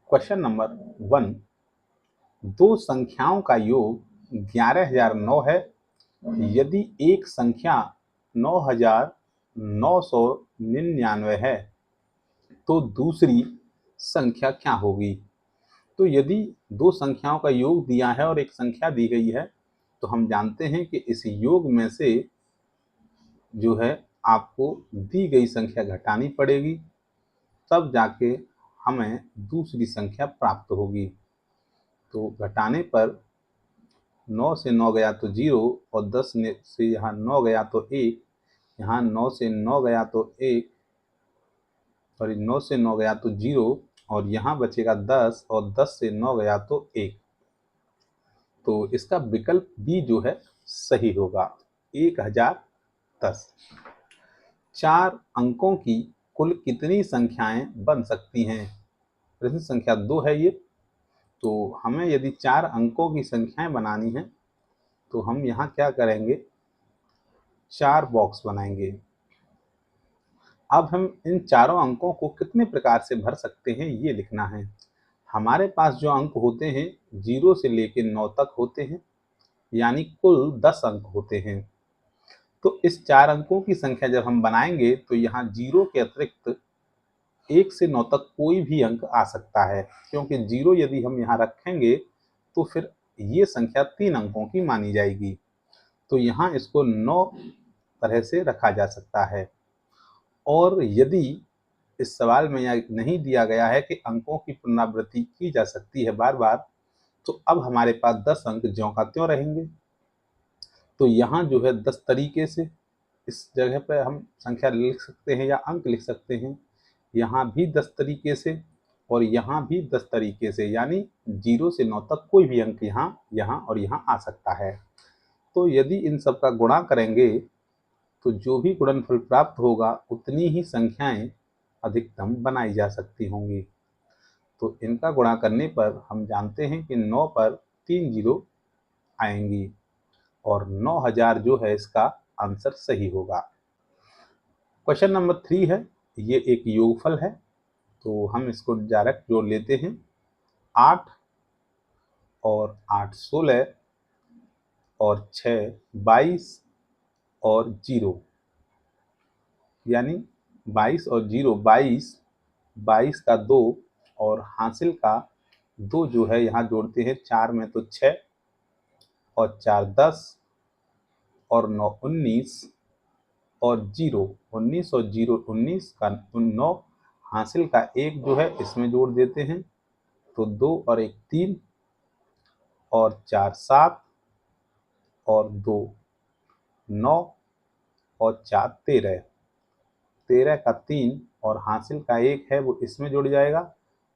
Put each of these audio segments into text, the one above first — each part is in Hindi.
Question number 1। दो संख्याओं का योग 11,009 है। यदि एक संख्या 9,999 है तो दूसरी संख्या क्या होगी। तो यदि दो संख्याओं का योग दिया है और एक संख्या दी गई है तो हम जानते हैं कि इस योग में से जो है आपको दी गई संख्या घटानी पड़ेगी, तब जाके हमें दूसरी संख्या प्राप्त होगी। तो घटाने पर 9 से 9 गया तो 0 और 10 से यहाँ 9 गया तो 1, यहाँ 9 से 9 गया तो 1 और 9 से 9 गया तो 0 और यहाँ बचेगा 10 और 10 से 9 गया तो 1। तो इसका विकल्प बी जो है सही होगा, 1010। 4 अंकों की कुल कितनी संख्याएं बन सकती हैं। प्रश्न संख्या 2 है ये। तो हमें यदि 4 अंकों की संख्याएं बनानी है तो हम यहाँ क्या करेंगे, 4 बॉक्स बनाएंगे। अब हम इन चारों अंकों को कितने प्रकार से भर सकते हैं ये लिखना है। हमारे पास जो अंक होते हैं 0 से लेकर 9 तक होते हैं, यानी कुल 10 अंक होते हैं। तो इस 4 अंकों की संख्या जब हम बनाएंगे तो यहाँ 0 के अतिरिक्त 1 से 9 तक कोई भी अंक आ सकता है, क्योंकि 0 यदि हम यहाँ रखेंगे तो फिर ये संख्या 3 अंकों की मानी जाएगी। तो यहाँ इसको 9 तरह से रखा जा सकता है। और यदि इस सवाल में यह नहीं दिया गया है कि अंकों की पुनरावृत्ति की जा सकती है बार बार, तो अब हमारे पास 10 अंक ज्यों का त्यों रहेंगे। तो यहाँ जो है 10 तरीके से इस जगह पर हम संख्या लिख सकते हैं या अंक लिख सकते हैं। यहाँ भी 10 तरीके से और यहाँ भी 10 तरीके से, यानी 0 से 9 तक कोई भी अंक यहाँ और यहाँ आ सकता है। तो यदि इन सब का गुणा करेंगे तो जो भी गुणनफल प्राप्त होगा उतनी ही संख्याएं अधिकतम बनाई जा सकती होंगी। तो इनका गुणा करने पर हम जानते हैं कि 9 पर 3 जीरो आएंगी और 9000 जो है इसका आंसर सही होगा। क्वेश्चन नंबर 3 है, ये एक योगफल है तो हम इसको डायरेक्ट जोड़ लेते हैं। 8 और 8 16 और 6 22 और 0, यानी 22 और 0 22, 22 का 2 और हासिल का 2 जो है यहाँ जोड़ते हैं 4 में तो 6 और 4 10 और 9 19 और 0 19 और 0 19 का 9, हासिल का 1 जो है इसमें जोड़ देते हैं तो 2 और 1 3 और 4 7 और 2 9 और 4 13, 13 का 3 और हासिल का 1 है वो इसमें जुड़ जाएगा।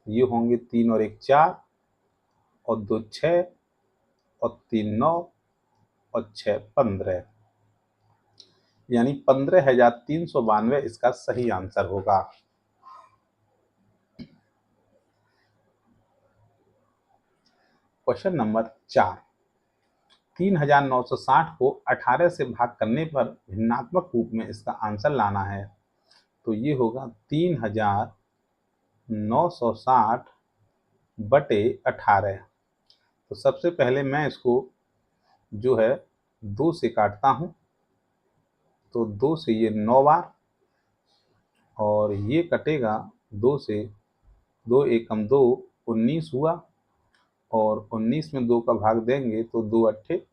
ये होंगे 3 और 1 4 और 2 6 और 3 9 और 6 15, यानी 15,392 इसका सही आंसर होगा। Question number 4। 3,960 को 18 से भाग करने पर भिन्नात्मक रूप में इसका आंसर लाना है। तो ये होगा 3,960 बटे 18। तो सबसे पहले मैं इसको जो है 2 से काटता हूँ, तो 2 से ये 9 बार और ये कटेगा 2 से, 2 एकम 2 19 हुआ और 19 में 2 का भाग देंगे तो 2 अट्ठे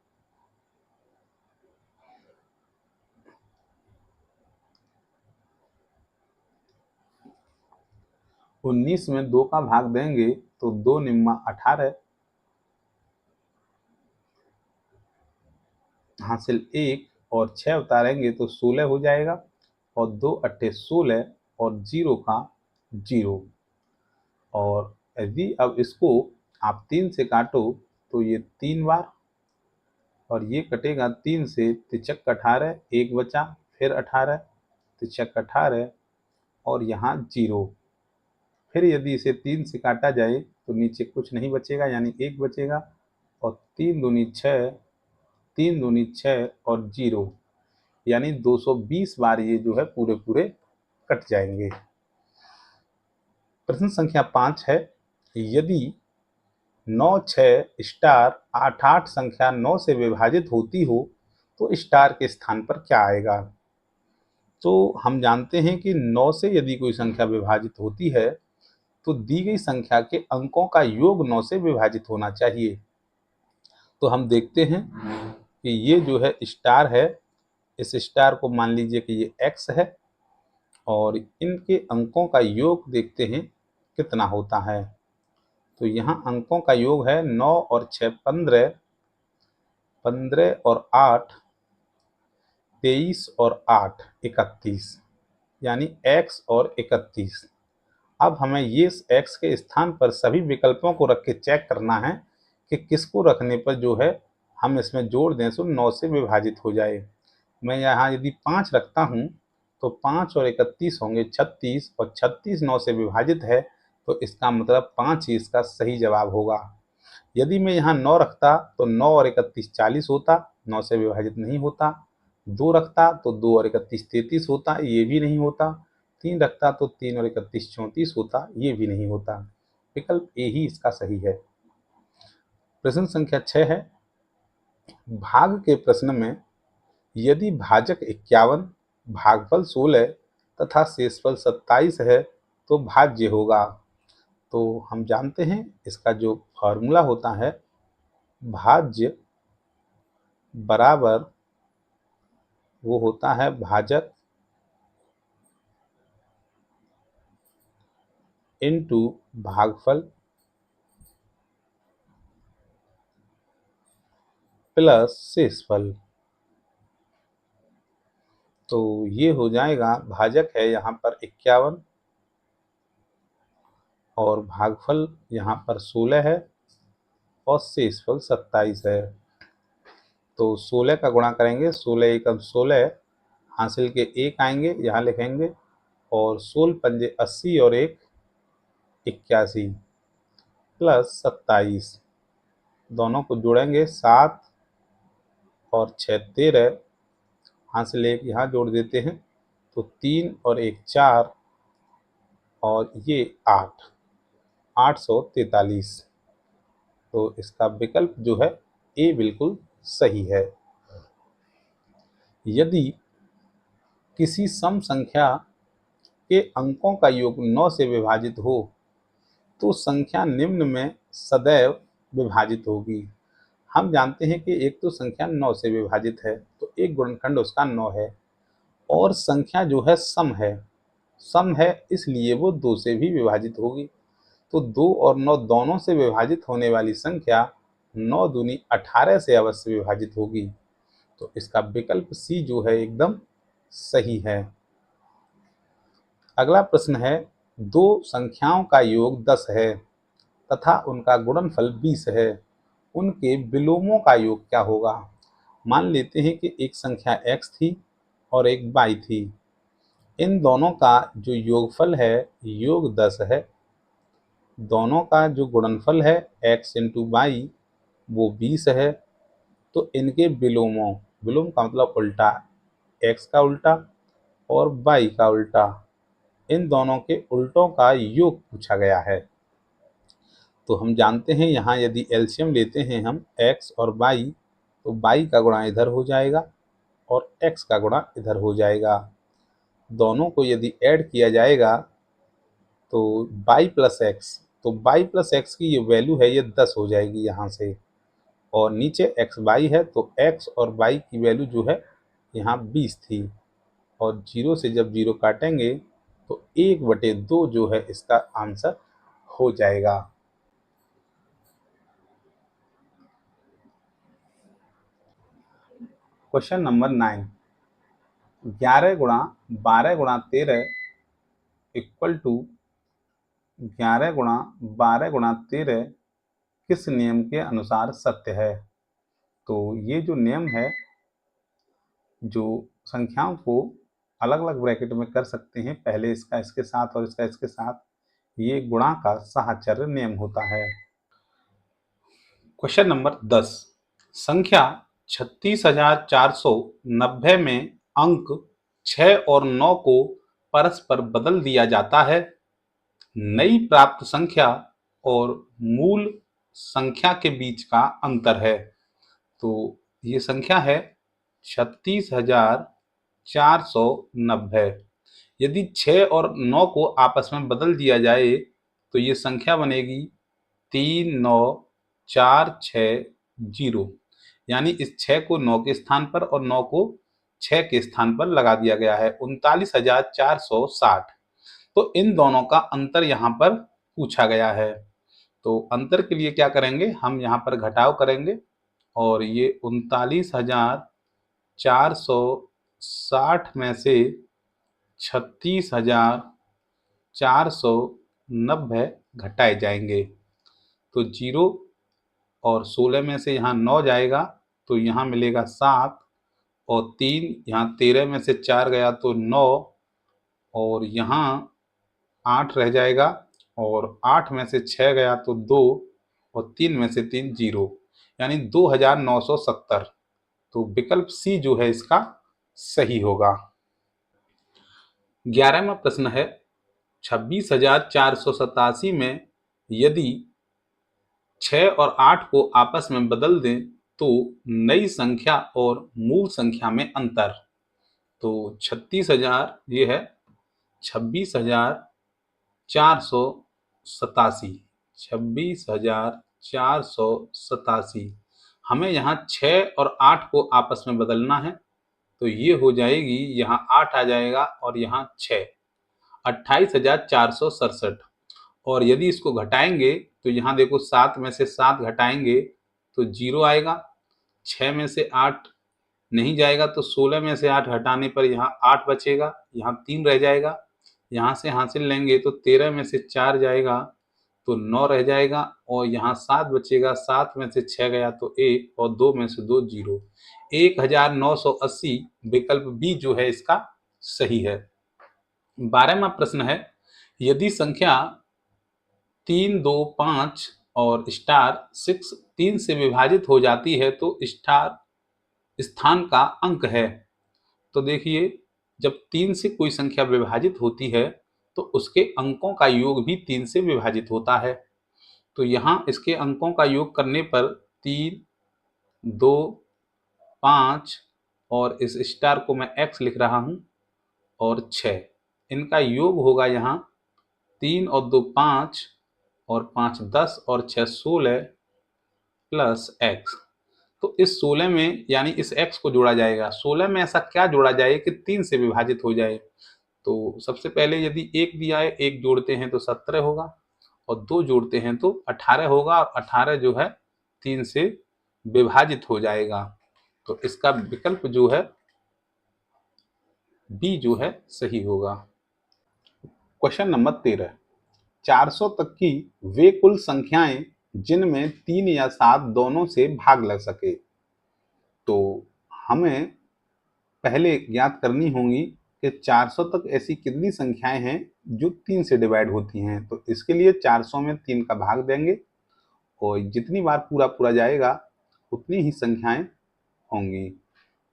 19 में 2 का भाग देंगे तो 2 निम्मा 18, हासिल 1 और 6 उतारेंगे तो 16 हो जाएगा और 2 अट्ठे 16 और 0 का 0। और यदि अब इसको आप 3 से काटो तो ये 3 बार और ये कटेगा 3 से, तिचक 18, 1 बचा, फिर 18, तिचक 18 और यहाँ 0। फिर यदि इसे 3 से काटा जाए तो नीचे कुछ नहीं बचेगा, यानी 1 बचेगा और 3 दूनी 6, 3 दूनी 6 और 0, यानी 220 बार ये जो है पूरे कट जाएंगे। प्रश्न संख्या 5 है, यदि 9 6 स्टार 8 8 संख्या 9 से विभाजित होती हो तो स्टार के स्थान पर क्या आएगा? तो हम जानते हैं कि 9 से यदि कोई संख्या विभाजित होती है तो दी गई संख्या के अंकों का योग 9 से विभाजित होना चाहिए। तो हम देखते हैं कि ये जो है स्टार है, इस स्टार को मान लीजिए कि ये x है और इनके अंकों का योग देखते हैं कितना होता है। तो यहाँ अंकों का योग है 9 और 6 15, 15 और 8 23 और 8 31, यानी x और 31। अब हमें ये x के स्थान पर सभी विकल्पों को रख के चेक करना है कि किसको रखने पर जो है हम इसमें जोड़ दें तो 9 से विभाजित हो जाए। मैं यहाँ यदि 5 रखता हूँ तो 5 और 31 होंगे 36, और 36 9 से विभाजित है तो इसका मतलब 5 ही इसका सही जवाब होगा। यदि मैं यहाँ 9 रखता तो 9 और 31 40 होता, 9 से विभाजित नहीं होता। 2 रखता तो 2 और 31 33 होता, ये भी नहीं होता। 3 रखता तो 3 और 31 34 होता, ये भी नहीं होता। विकल्प ए ही इसका सही है। प्रश्न संख्या 6 है, भाग के प्रश्न में यदि भाजक 51, भागफल 16 तथा शेषफल 27 है तो भाज्य होगा। तो हम जानते हैं इसका जो फॉर्मूला होता है, भाज्य बराबर वो होता है भाजक इनटू भागफल प्लस शेषफल। तो ये हो जाएगा, भाजक है यहाँ पर 51 और भागफल यहाँ पर 16 है और शेषफल 27 है। तो 16 का गुणा करेंगे, 16 एकम 16, हासिल के 1 आएंगे यहाँ लिखेंगे, और 16 पंजे 80 और 1 81 प्लस 27, दोनों को जोड़ेंगे 7 और 6 13, हासिल 1 यहाँ जोड़ देते हैं तो 3 और 1 4 और ये 8 843। तो इसका विकल्प जो है ए बिल्कुल सही है। यदि किसी सम संख्या के अंकों का योग 9 से विभाजित हो तो संख्या निम्न में सदैव विभाजित होगी। हम जानते हैं कि एक तो संख्या 9 से विभाजित है तो एक गुणनखंड उसका 9 है, और संख्या जो है सम है इसलिए वो 2 से भी विभाजित होगी। तो 2 और 9 दोनों से विभाजित होने वाली संख्या 9 दूनी 18 से अवश्य विभाजित होगी। तो इसका विकल्प सी जो है एकदम सही है। अगला प्रश्न है, दो संख्याओं का योग 10 है तथा उनका गुणनफल 20 है, उनके विलोमों का योग क्या होगा? मान लेते हैं कि एक संख्या x थी और एक y थी। इन दोनों का जो योगफल है योग 10 है, दोनों का जो गुणनफल है x इंटू वाई वो 20 है। तो इनके विलोमों, विलोम का मतलब उल्टा, x का उल्टा और y का उल्टा, इन दोनों के उल्टों का योग पूछा गया है। तो हम जानते हैं यहाँ यदि एलसीएम लेते हैं हम x और y, तो y का गुणा इधर हो जाएगा और x का गुणा इधर हो जाएगा। दोनों को यदि ऐड किया जाएगा तो y प्लस एक्स, तो y प्लस एक्स की ये वैल्यू है ये 10 हो जाएगी यहाँ से, और नीचे एक्स वाई है तो x और y की वैल्यू जो है यहाँ 20 थी, और 0 से जब 0 काटेंगे तो 1/2 जो है इसका आंसर हो जाएगा। क्वेश्चन नंबर 9, 11 गुणा 12 गुणा 13 इक्वल टू 11 गुणा 12 गुणा 13 किस नियम के अनुसार सत्य है? तो ये जो नियम है, जो संख्याओं को अलग अलग ब्रैकेट में कर सकते हैं, पहले इसका इसके साथ और इसका इसके साथ, ये गुणा का साहचर्य नियम होता है। क्वेश्चन नंबर 10, संख्या 36,490 में अंक 6 और 9 को परस्पर बदल दिया जाता है। नई प्राप्त संख्या और मूल संख्या के बीच का अंतर है। तो ये संख्या है 36,490। यदि 6 और 9 को आपस में बदल दिया जाए तो ये संख्या बनेगी 39460। यानी इस 6 को 9 के स्थान पर और 9 को 6 के स्थान पर लगा दिया गया है, 39,460। तो इन दोनों का अंतर यहाँ पर पूछा गया है। तो अंतर के लिए क्या करेंगे, हम यहाँ पर घटाव करेंगे और ये 39,460 में से 36,490 घटाए जाएंगे। तो 0 और 16 में से यहाँ 9 जाएगा तो यहाँ मिलेगा 7 और 3, यहाँ 13 में से 4 गया तो 9 और यहाँ 8 रह जाएगा और 8 में से 6 गया तो 2 और 3 में से 3 0, यानी 2970। तो विकल्प सी जो है इसका सही होगा। 11वां प्रश्न है 26,487 में यदि 6 और 8 को आपस में बदल दें तो नई संख्या और मूल संख्या में अंतर। तो 36,000 ये है 26,487, 26,487। हमें यहाँ 6 और 8 को आपस में बदलना है तो ये हो जाएगी, यहाँ 8 आ जाएगा और यहाँ 6, 28,467। और यदि इसको घटाएंगे तो यहाँ देखो 7 में से 7 घटाएंगे तो 0 आएगा, 6 में से 8 नहीं जाएगा तो 16 में से 8 घटाने पर यहाँ 8 बचेगा, यहाँ 3 रह जाएगा, यहाँ से हासिल लेंगे तो 13 में से 4 जाएगा तो 9 रह जाएगा और यहाँ 7 बचेगा, 7 में से 6 गया तो 1 और 2 में से 2 0, 1980। विकल्प बी जो है इसका सही है। 12वां प्रश्न है यदि संख्या 325 और स्टार 6 3 से विभाजित हो जाती है तो स्टार स्थान का अंक है। तो देखिए जब 3 से कोई संख्या विभाजित होती है तो उसके अंकों का योग भी 3 से विभाजित होता है। तो यहाँ इसके अंकों का योग करने पर 3, 2, 5 और इस स्टार को मैं x लिख रहा हूँ और 6, इनका योग होगा यहाँ 3 और 2 5 और 5 10 और 6 16 प्लस x। तो इस 16 में यानी इस x को जोड़ा जाएगा। 16 में ऐसा क्या जोड़ा जाए कि 3 से विभाजित हो जाए। तो सबसे पहले यदि 1 दिया है, 1 जोड़ते हैं तो 17 होगा और 2 जोड़ते हैं तो 18 होगा और 18 जो है 3 से विभाजित हो जाएगा। तो इसका विकल्प जो है बी जो है सही होगा। क्वेश्चन नंबर 13, 400 तक की वे कुल संख्याएं जिनमें 3 या 7 दोनों से भाग लग सके। तो हमें पहले ज्ञात करनी होंगी कि 400 तक ऐसी कितनी संख्याएं हैं जो 3 से डिवाइड होती हैं। तो इसके लिए 400 में 3 का भाग देंगे और जितनी बार पूरा पूरा जाएगा उतनी ही संख्याएं होंगी।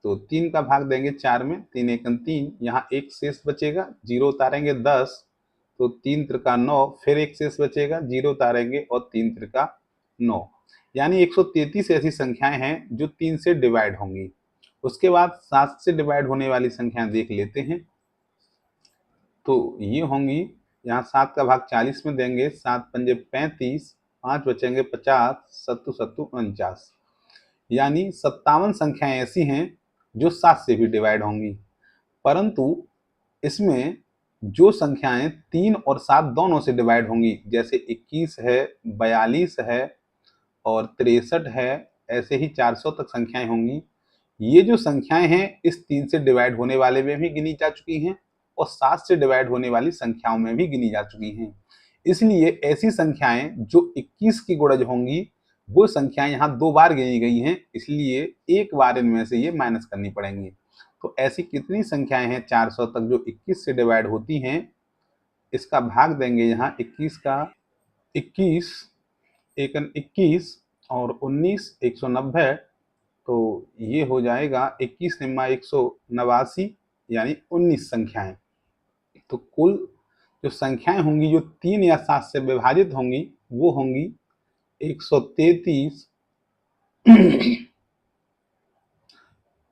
तो 3 का भाग देंगे 4 में, 3 एकम 3, यहाँ एक शेष बचेगा, 0 उतारेंगे 10, तो 3 त्रिका 9, फिर एक शेष बचेगा, 0 उतारेंगे और 3 त्रिका 9, यानी 133 ऐसी संख्याएं हैं जो 3 से डिवाइड होंगी। उसके बाद 7 से डिवाइड होने वाली संख्याएं देख लेते हैं। तो ये होंगी, यहाँ 7 का भाग 40 में देंगे, 7 पंजे 35, 5 बचेंगे 50, सत्तू सत्तू 49, यानी 57 संख्याएं ऐसी हैं जो 7 से भी डिवाइड होंगी। परंतु इसमें जो संख्याएं 3 और 7 दोनों से डिवाइड होंगी, जैसे 21 है, 42 है और 63 है, ऐसे ही 400 तक संख्याएं होंगी। ये जो संख्याएं हैं इस 3 से डिवाइड होने वाले में भी गिनी जा चुकी हैं और 7 से डिवाइड होने वाली संख्याओं में भी गिनी जा चुकी हैं। इसलिए ऐसी संख्याएं जो 21 की गुणज होंगी वो संख्याएं यहाँ 2 बार गिनी गई हैं, इसलिए एक बार इनमें से ये माइनस करनी पड़ेंगी। तो ऐसी कितनी संख्याएं हैं 400 तक जो 21 से डिवाइड होती हैं, इसका भाग देंगे यहाँ 21 का, 21 एकन 21 और 19 190, तो ये हो जाएगा 21 निम्मा 189, यानी 19 संख्याएं। तो कुल जो संख्याएं होंगी जो 3 या 7 से विभाजित होंगी वो होंगी 133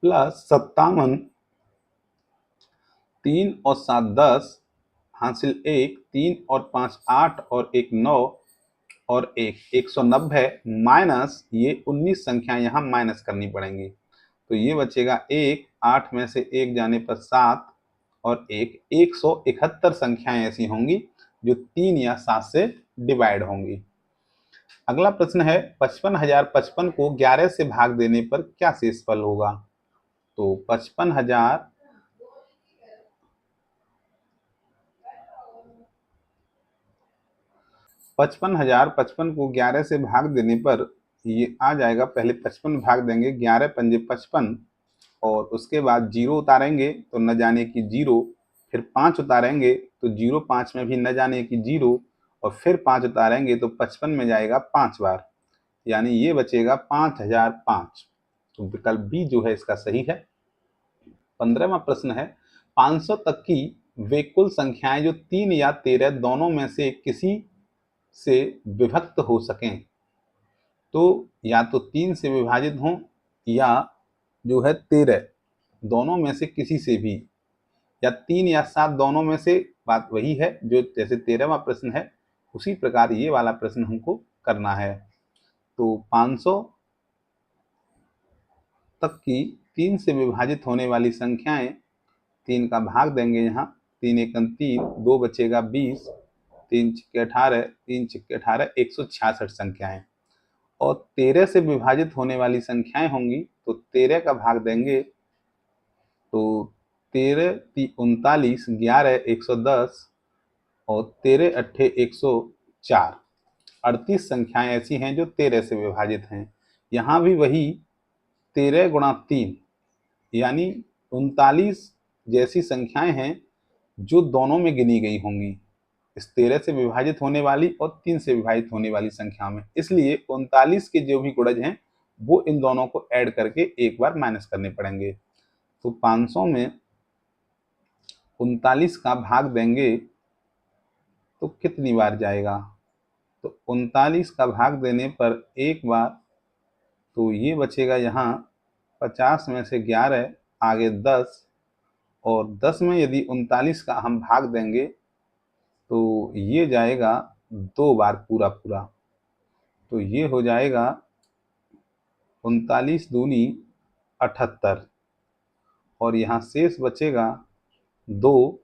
प्लस 57, 3 और 7 10, हासिल 1, 3 और 5 8 और 1 9 और 190 माइनस ये 19 संख्याएं यहाँ माइनस करनी पड़ेंगी। तो ये बचेगा 1, 8 में से 1 जाने पर 7 और 171 संख्याएं ऐसी होंगी जो 3 या 7 से डिवाइड होंगी। अगला प्रश्न है 55,055 को 11 से भाग देने पर क्या शेषफल होगा। तो 55,055 को 11 से भाग देने पर ये आ जाएगा। पहले 55 भाग देंगे, 11 पंजे 55 और उसके बाद 0 उतारेंगे तो न जाने की 0, फिर 5 उतारेंगे तो 0 5 में भी न जाने की 0 और फिर 5 उतारेंगे तो 55 में जाएगा 5 बार, यानी ये बचेगा 5005। तो विकल्प बी जो है इसका सही है। 15वां प्रश्न है 500 तक की वे कुल संख्याएं जो 3 या 13 दोनों में से किसी से विभक्त हो सकें। तो या तो 3 से विभाजित हों या जो है 13, दोनों में से किसी से भी, या 3 या 7 दोनों में से। बात वही है जो जैसे 13वां प्रश्न है उसी प्रकार ये वाला प्रश्न हमको करना है। तो 500 तक की 3 से विभाजित होने वाली संख्याएं, 3 का भाग देंगे यहाँ, 3 एकम 3, 2 बचेगा 20, 3 छिक्के 18, 3 छिक्के 18, 166 संख्याएं। और 13 से विभाजित होने वाली संख्याएं होंगी तो 13 का भाग देंगे तो 13 39, 11 110 और 13 अट्ठे 104, 38 संख्याएं ऐसी हैं जो 13 से विभाजित हैं। यहाँ भी वही 13 गुणा 3 यानी 39 जैसी संख्याएं हैं जो दोनों में गिनी गई होंगी, इस 13 से विभाजित होने वाली और 3 से विभाजित होने वाली संख्या में। इसलिए 39 के जो भी गुणज हैं वो इन दोनों को ऐड करके एक बार माइनस करने पड़ेंगे। तो 500 में 39 का भाग देंगे तो कितनी बार जाएगा। तो 39 का भाग देने पर एक बार, तो ये बचेगा यहाँ 50 में से 11 आगे 10 और 10 में यदि 39 का हम भाग देंगे तो ये जाएगा 2 बार पूरा पूरा। तो ये हो जाएगा 39 दूनी 78 और यहाँ शेष बचेगा 2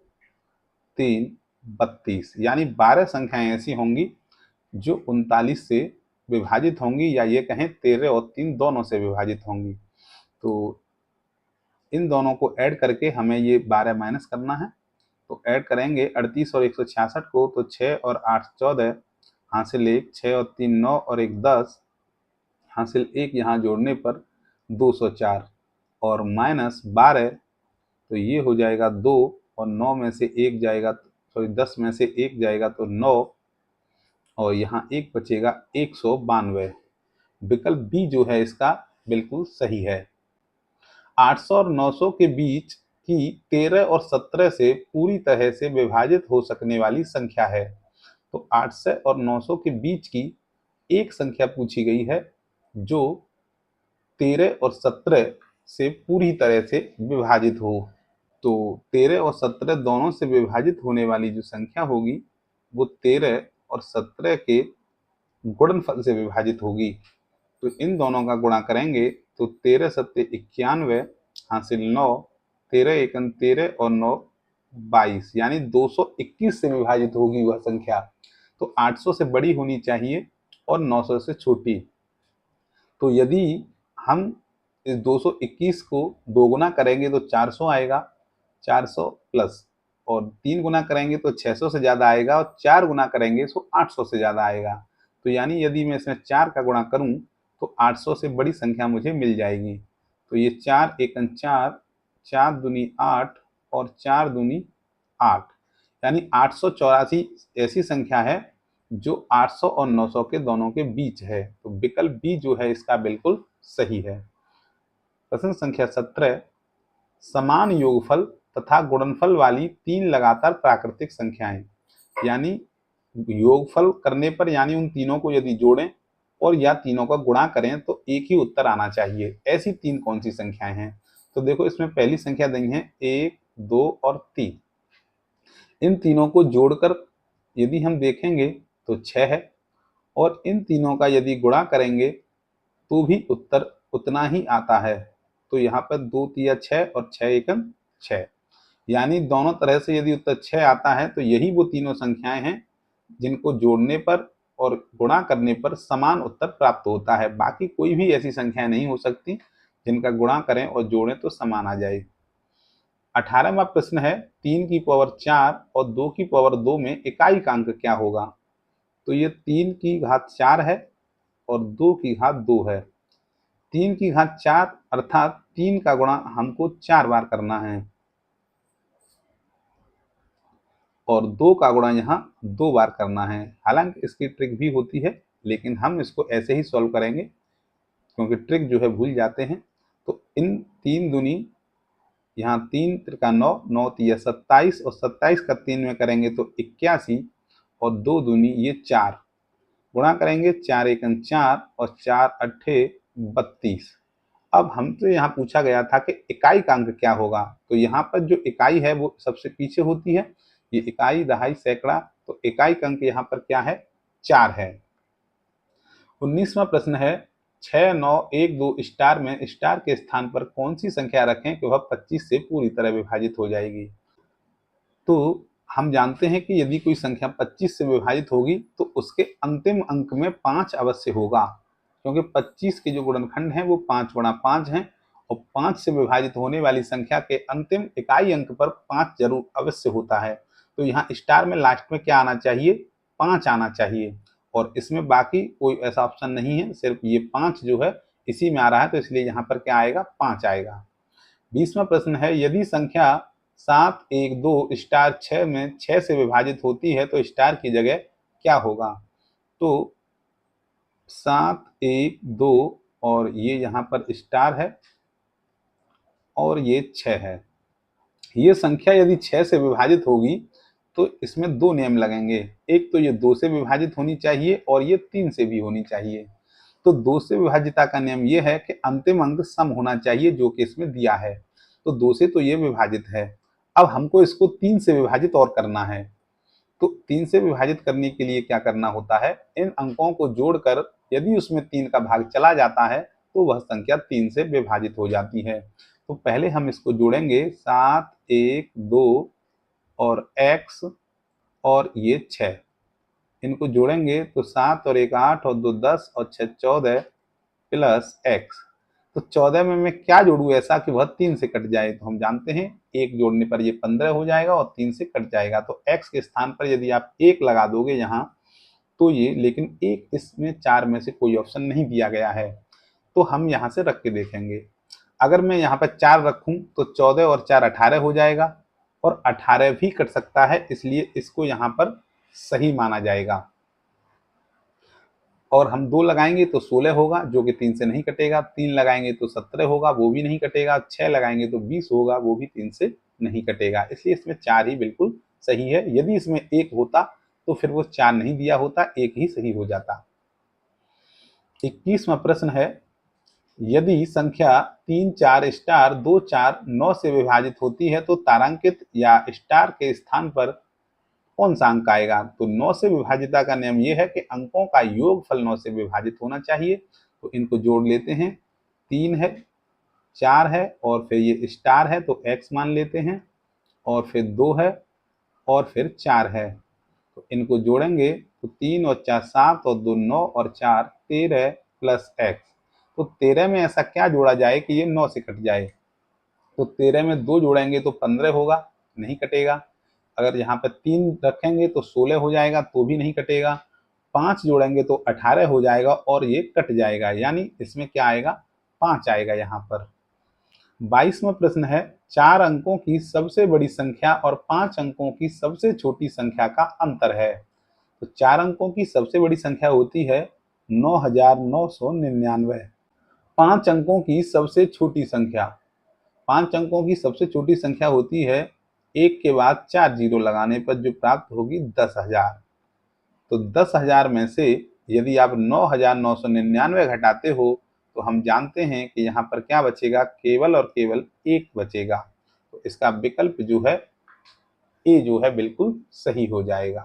3 32, यानी 12 संख्याएं ऐसी होंगी जो 39 से विभाजित होंगी, या ये कहें 13 और 3 दोनों से विभाजित होंगी। तो इन दोनों को ऐड करके हमें ये 12 माइनस करना है। तो ऐड करेंगे 38 और 166 को, तो 6 और 8 14, हासिल 1, 6 और 3 9 और 1 10, हासिल 1 यहाँ जोड़ने पर 204 और माइनस 12, तो ये हो जाएगा 2 और 9 में से 1 जाएगा, सॉरी 10 में से 1 जाएगा तो 9 और यहाँ 1 बचेगा 192। विकल्प बी जो है इसका बिल्कुल सही है। 800 और 900 के बीच की 13 और 17 से पूरी तरह से विभाजित हो सकने वाली संख्या है। तो 800 और 900 के बीच की एक संख्या पूछी गई है जो 13 और 17 से पूरी तरह से विभाजित हो। तो 13 और 17 दोनों से विभाजित होने वाली जो संख्या होगी वो 13 और 17 के गुणनफल से विभाजित होगी। तो इन दोनों का गुणा करेंगे तो 13 सत्ते 91, हासिल 9, 13 एकम 13 और 9 22, यानी 221 से विभाजित होगी वह संख्या। तो 800 से बड़ी होनी चाहिए और 900 से छोटी। तो यदि हम इस 221 को 2 गुना करेंगे तो 400 आएगा, 400 प्लस, और 3 गुना करेंगे तो 600 से ज़्यादा आएगा, और 4 गुना करेंगे तो 800 से ज़्यादा आएगा। तो यानी यदि मैं इसमें 4 का गुणा करूं तो 800 से बड़ी संख्या मुझे मिल जाएगी। तो ये 4 एकम 4, 4 दूनी 8 और 4 दूनी 8, यानी 884 ऐसी संख्या है जो 800 और 900 के दोनों के बीच है। तो विकल्प बी जो है इसका बिल्कुल सही है। प्रश्न संख्या 17, समान योगफल तथा गुणनफल वाली 3 लगातार प्राकृतिक संख्याएं। यानी योगफल करने पर यानी उन तीनों को यदि जोड़ें और या तीनों का गुणा करें तो एक ही उत्तर आना चाहिए। ऐसी तीन कौन सी संख्याएं हैं? तो देखो इसमें पहली संख्या दी है 1, 2 और 3। इन तीनों को जोड़कर यदि हम देखेंगे तो 6 है और इन तीनों का यदि गुणा करेंगे तो भी उत्तर उतना ही आता है। तो यहाँ पर 2 तिया 6 और 6 एकम 6, यानी दोनों तरह से यदि उत्तर 6 आता है तो यही वो तीनों संख्याएं हैं जिनको जोड़ने पर और गुणा करने पर समान उत्तर प्राप्त होता है। बाकी कोई भी ऐसी संख्या नहीं हो सकती जिनका गुणा करें और जोड़ें तो समान आ जाए। 18वां प्रश्न है 3 की पावर 4 और 2 की पावर 2 में इकाई का अंक क्या होगा? तो ये 3 की घात 4 है और 2 की घात 2 है। 3 की घात 4 अर्थात 3 का गुणा हमको 4 बार करना है और 2 का गुणा यहाँ 2 बार करना है। हालांकि इसकी ट्रिक भी होती है लेकिन हम इसको ऐसे ही सॉल्व करेंगे क्योंकि ट्रिक जो है भूल जाते हैं। तो इन 3 दूनी यहाँ 3 त्रिका 9, 9 तिया 27 और 27 का 3 में करेंगे तो 81 और 2 दूनी ये 4 गुणा करेंगे 4 एकम 4 और 4 अट्ठे 32। अब हमसे यहाँ पूछा गया था कि इकाई का अंक क्या होगा, तो यहाँ पर जो इकाई है वो सबसे पीछे होती है। ये इकाई, दहाई, सैकड़ा, तो इकाई का अंक यहाँ पर क्या है? 4 है। 19वां प्रश्न है 6, 9, 1, 2 स्टार में स्टार के स्थान पर कौन सी संख्या रखें कि वह 25 से पूरी तरह विभाजित हो जाएगी? तो हम जानते हैं कि यदि कोई संख्या 25 से विभाजित होगी तो उसके अंतिम अंक में 5 अवश्य होगा, क्योंकि 25 के जो गुणनखंड हैं वो 5 गुणा 5 हैं और 5 से विभाजित होने वाली संख्या के अंतिम इकाई अंक पर 5 जरूर अवश्य होता है। तो यहाँ स्टार में लास्ट में क्या आना चाहिए? 5 आना चाहिए और इसमें बाकी कोई ऐसा ऑप्शन नहीं है, सिर्फ ये 5 जो है इसी में आ रहा है, तो इसलिए यहाँ पर क्या आएगा? 5 आएगा। 20वां प्रश्न है यदि संख्या 7, 1, 2 स्टार 6 में 6 से विभाजित होती है तो स्टार की जगह क्या होगा? तो 7, 1, 2 और ये यहाँ पर स्टार है और ये 6 है। ये संख्या यदि 6 से विभाजित होगी तो इसमें दो नियम लगेंगे। एक तो ये 2 से विभाजित होनी चाहिए और ये 3 से भी होनी चाहिए। तो 2 से विभाजिता का नियम ये है कि अंतिम अंक सम होना चाहिए, जो कि इसमें दिया है। तो 2 से तो ये विभाजित है। अब हमको इसको 3 से विभाजित और करना है। तो 3 से विभाजित करने के लिए क्या करना होता है? इन अंकों को जोड़कर यदि उसमें 3 का भाग चला जाता है तो वह संख्या 3 से विभाजित हो जाती है। तो पहले हम इसको जोड़ेंगे 7, 1, 2 और x और ये 6, इनको जोड़ेंगे तो 7 और 1 8 और 2 10 और 6 14 प्लस x। तो 14 में मैं क्या जोड़ूं ऐसा कि वह 3 से कट जाए? तो हम जानते हैं 1 जोड़ने पर ये 15 हो जाएगा और 3 से कट जाएगा। तो x के स्थान पर यदि आप 1 लगा दोगे यहाँ तो ये, लेकिन एक इसमें 4 में से कोई ऑप्शन नहीं दिया गया है, तो हम यहाँ से रख के देखेंगे। अगर मैं यहाँ पर 4 रखूं तो 14 और 4 18 हो जाएगा और 18 भी कट सकता है, इसलिए इसको यहाँ पर सही माना जाएगा। और हम 2 लगाएंगे तो 16 होगा, जो कि 3 से नहीं कटेगा। 3 लगाएंगे तो 17 होगा, वो भी नहीं कटेगा। 6 लगाएंगे तो 20 होगा, वो भी 3 से नहीं कटेगा। इसलिए इसमें 4 ही बिल्कुल सही है। यदि इसमें 1 होता तो फिर वो 4 नहीं दिया होता, 1 ही सही हो जाता। 21वां प्रश्न है यदि संख्या 3, 4 स्टार 2, 4, 9 से विभाजित होती है तो तारांकित या स्टार के स्थान पर कौन सा अंक आएगा? तो 9 से विभाजिता का नियम यह है कि अंकों का योगफल 9 से विभाजित होना चाहिए। तो इनको जोड़ लेते हैं, 3 है, 4 है और फिर ये स्टार है तो x मान लेते हैं और फिर 2 है और फिर 4 है। तो इनको जोड़ेंगे तो 3 और 4 7 और 2 9 और 4 13 प्लस x। तो 13 में ऐसा क्या जोड़ा जाए कि ये 9 से कट जाए? तो 13 में 2 जोड़ेंगे तो 15 होगा, नहीं कटेगा। अगर यहाँ पर 3 रखेंगे तो 16 हो जाएगा, तो भी नहीं कटेगा। 5 जोड़ेंगे तो 18 हो जाएगा और ये कट जाएगा, यानी इसमें क्या आएगा? 5 आएगा यहाँ पर। 22वां प्रश्न है 4 अंकों की सबसे बड़ी संख्या और 5 अंकों की सबसे छोटी संख्या का अंतर है। तो 4 अंकों की सबसे बड़ी संख्या होती है 9999। 5 अंकों की सबसे छोटी संख्या, 5 अंकों की सबसे छोटी संख्या होती है एक के बाद 4 जीरो लगाने पर जो प्राप्त होगी 10,000। तो 10,000 में से यदि आप 9,999 घटाते हो तो हम जानते हैं कि यहाँ पर क्या बचेगा, केवल और केवल 1 बचेगा। तो इसका विकल्प जो है ए जो है बिल्कुल सही हो जाएगा।